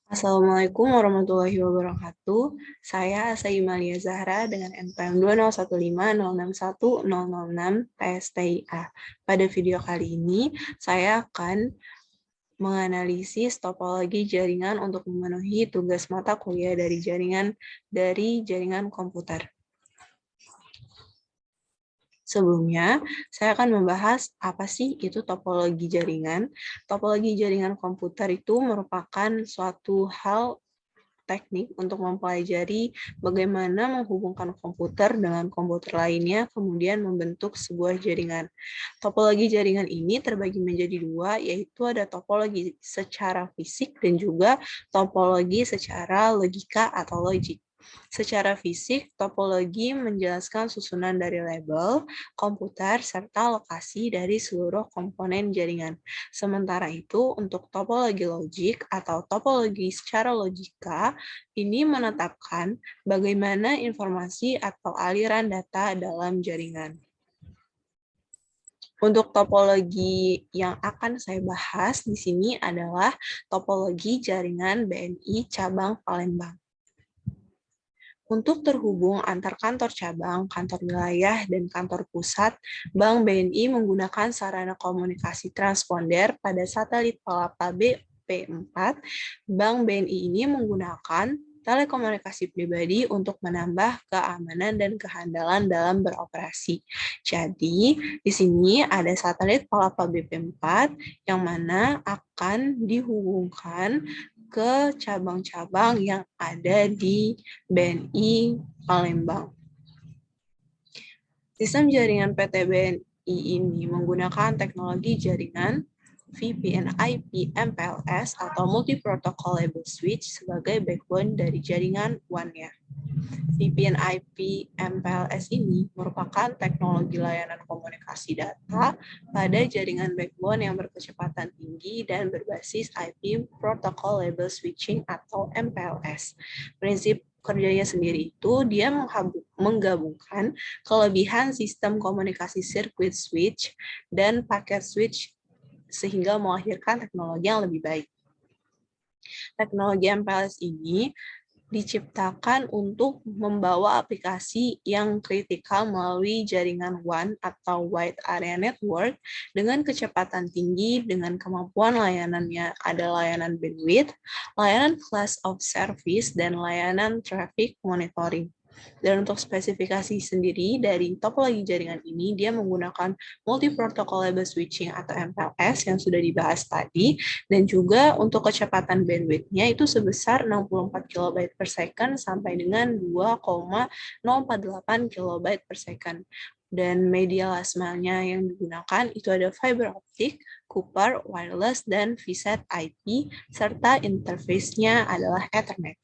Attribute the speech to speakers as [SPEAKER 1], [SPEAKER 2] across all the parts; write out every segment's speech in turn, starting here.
[SPEAKER 1] Assalamualaikum warahmatullahi wabarakatuh. Saya Asa Imalia Zahra dengan NPM 2015061006 PSTIA. Pada video kali ini, saya akan menganalisis topologi jaringan untuk memenuhi tugas mata kuliah dari jaringan komputer. Sebelumnya, saya akan membahas apa sih itu topologi jaringan. Topologi jaringan komputer itu merupakan suatu hal teknik untuk mempelajari bagaimana menghubungkan komputer dengan komputer lainnya, kemudian membentuk sebuah jaringan. Topologi jaringan ini terbagi menjadi dua, yaitu ada topologi secara fisik dan juga topologi secara logika atau logik. Secara fisik, topologi menjelaskan susunan dari label, komputer, serta lokasi dari seluruh komponen jaringan. Sementara itu, untuk topologi logik atau topologi secara logika, ini menetapkan bagaimana informasi atau aliran data dalam jaringan. Untuk topologi yang akan saya bahas di sini adalah topologi jaringan BNI cabang Palembang. Untuk terhubung antar kantor cabang, kantor wilayah, dan kantor pusat, Bank BNI menggunakan sarana komunikasi transponder pada satelit Palapa BP4. Bank BNI ini menggunakan telekomunikasi pribadi untuk menambah keamanan dan kehandalan dalam beroperasi. Jadi, di sini ada satelit Palapa BP4 yang mana akan dihubungkan ke cabang-cabang yang ada di BNI Palembang. Sistem jaringan PT BNI ini menggunakan teknologi jaringan VPN IP MPLS atau Multi Protocol Label Switch sebagai backbone dari jaringan WAN-nya. VPN IP MPLS ini merupakan teknologi layanan komunikasi data pada jaringan backbone yang berkecepatan tinggi dan berbasis IP Protocol Label Switching atau MPLS. Prinsip kerjanya sendiri itu dia menggabungkan kelebihan sistem komunikasi circuit switch dan packet switch sehingga melahirkan teknologi yang lebih baik. Teknologi MPLS ini diciptakan untuk membawa aplikasi yang kritikal melalui jaringan WAN atau Wide Area Network dengan kecepatan tinggi dengan kemampuan layanannya ada layanan bandwidth, layanan class of service, dan layanan traffic monitoring. Dan untuk spesifikasi sendiri dari topologi jaringan ini, dia menggunakan multi-protocol label switching atau MPLS yang sudah dibahas tadi, dan juga untuk kecepatan bandwidth-nya itu sebesar 64 KB per second sampai dengan 2,048 KB per second. Dan media last mile-nya yang digunakan itu ada fiber optic, Cooper, wireless, dan VSAT IP, serta interface-nya adalah Ethernet.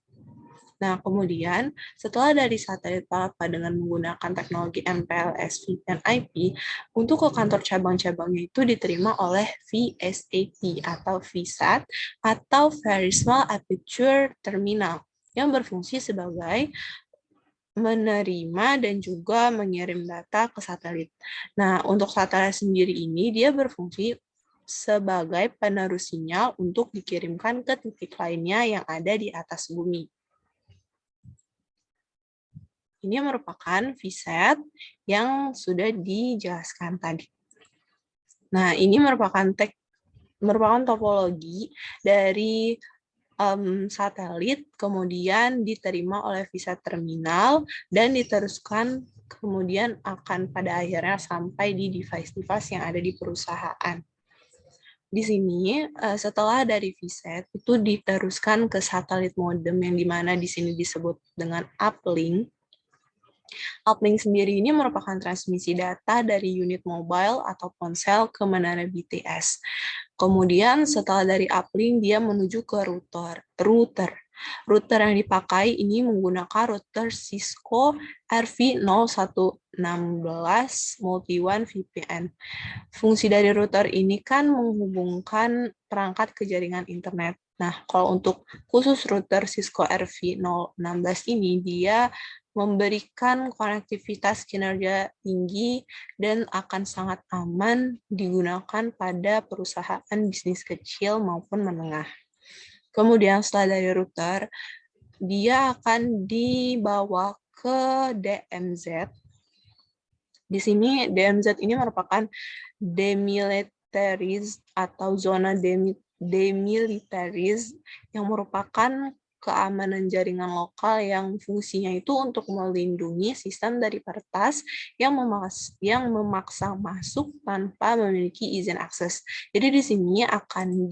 [SPEAKER 1] Nah, kemudian setelah dari satelit Palapa dengan menggunakan teknologi MPLS VPN IP, untuk ke kantor cabang-cabangnya itu diterima oleh VSAT atau VSAT atau Very Small Aperture Terminal yang berfungsi sebagai menerima dan juga mengirim data ke satelit. Nah, untuk satelit sendiri ini dia berfungsi sebagai penerus sinyal untuk dikirimkan ke titik lainnya yang ada di atas bumi. Ini merupakan VSAT yang sudah dijelaskan tadi. Nah, ini merupakan topologi dari satelit, kemudian diterima oleh VSAT terminal, dan diteruskan kemudian akan pada akhirnya sampai di device-device yang ada di perusahaan. Di sini, setelah dari VSAT, itu diteruskan ke satelit modem yang dimana di sini disebut dengan uplink. Uplink sendiri ini merupakan transmisi data dari unit mobile atau ponsel ke menara BTS. Kemudian setelah dari uplink, dia menuju ke router. Router yang dipakai ini menggunakan router Cisco RV0116 Multi-WAN VPN. Fungsi dari router ini kan menghubungkan perangkat ke jaringan internet. Nah, kalau untuk khusus router Cisco RV016 ini, dia memberikan konektivitas kinerja tinggi dan akan sangat aman digunakan pada perusahaan bisnis kecil maupun menengah. Kemudian setelah dari router, dia akan dibawa ke DMZ. Di sini DMZ ini merupakan demilitarized atau zona demilitarized yang merupakan keamanan jaringan lokal yang fungsinya itu untuk melindungi sistem dari peretas yang memaksa masuk tanpa memiliki izin akses. Jadi di sini akan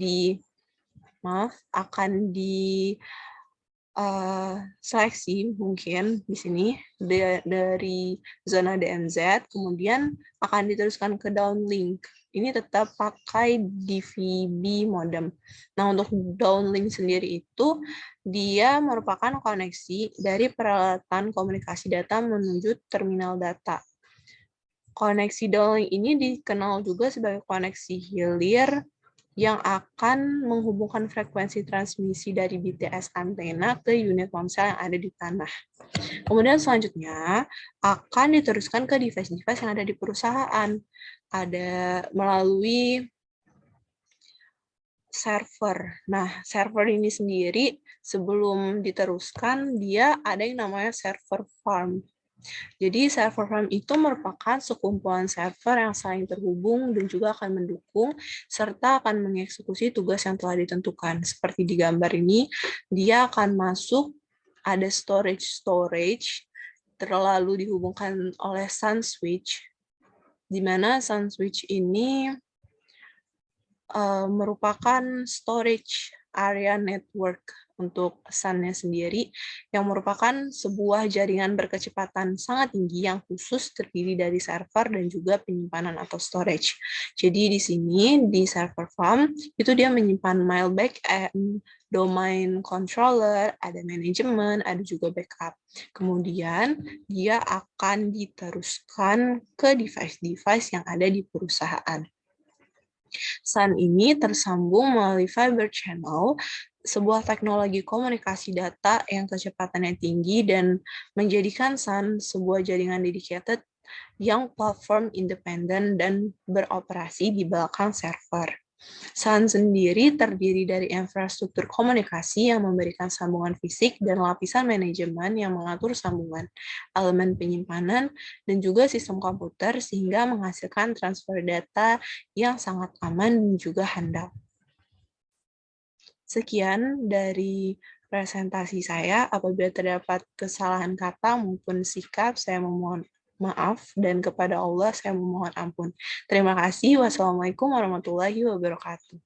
[SPEAKER 1] seleksi mungkin di sini dari zona DMZ, kemudian akan diteruskan ke downlink. Ini tetap pakai DVB modem. Nah, untuk downlink sendiri itu dia merupakan koneksi dari peralatan komunikasi data menuju terminal data. Koneksi downlink ini dikenal juga sebagai koneksi hilir yang akan menghubungkan frekuensi transmisi dari BTS antena ke unit ponsel yang ada di tanah. Kemudian selanjutnya akan diteruskan ke device-device yang ada di perusahaan. Ada melalui server. Nah, server ini sendiri sebelum diteruskan, dia ada yang namanya server farm. Jadi server farm itu merupakan sekumpulan server yang saling terhubung dan juga akan mendukung serta akan mengeksekusi tugas yang telah ditentukan. Seperti di gambar ini, dia akan masuk, ada storage, terlalu dihubungkan oleh sun switch, di mana sun switch ini merupakan storage area network untuk SUN-nya sendiri, yang merupakan sebuah jaringan berkecepatan sangat tinggi yang khusus terdiri dari server dan juga penyimpanan atau storage. Jadi di sini, di server farm, itu dia menyimpan mailback and domain controller, ada manajemen, ada juga backup. Kemudian, dia akan diteruskan ke device-device yang ada di perusahaan. SUN ini tersambung melalui fiber channel, sebuah teknologi komunikasi data yang kecepatannya tinggi dan menjadikan SUN sebuah jaringan dedicated yang platform independen dan beroperasi di belakang server. SUN sendiri terdiri dari infrastruktur komunikasi yang memberikan sambungan fisik dan lapisan manajemen yang mengatur sambungan, elemen penyimpanan, dan juga sistem komputer sehingga menghasilkan transfer data yang sangat aman dan juga handal. Sekian dari presentasi saya. Apabila terdapat kesalahan kata maupun sikap, saya memohon maaf, dan kepada Allah saya memohon ampun. Terima kasih. Wassalamualaikum warahmatullahi wabarakatuh.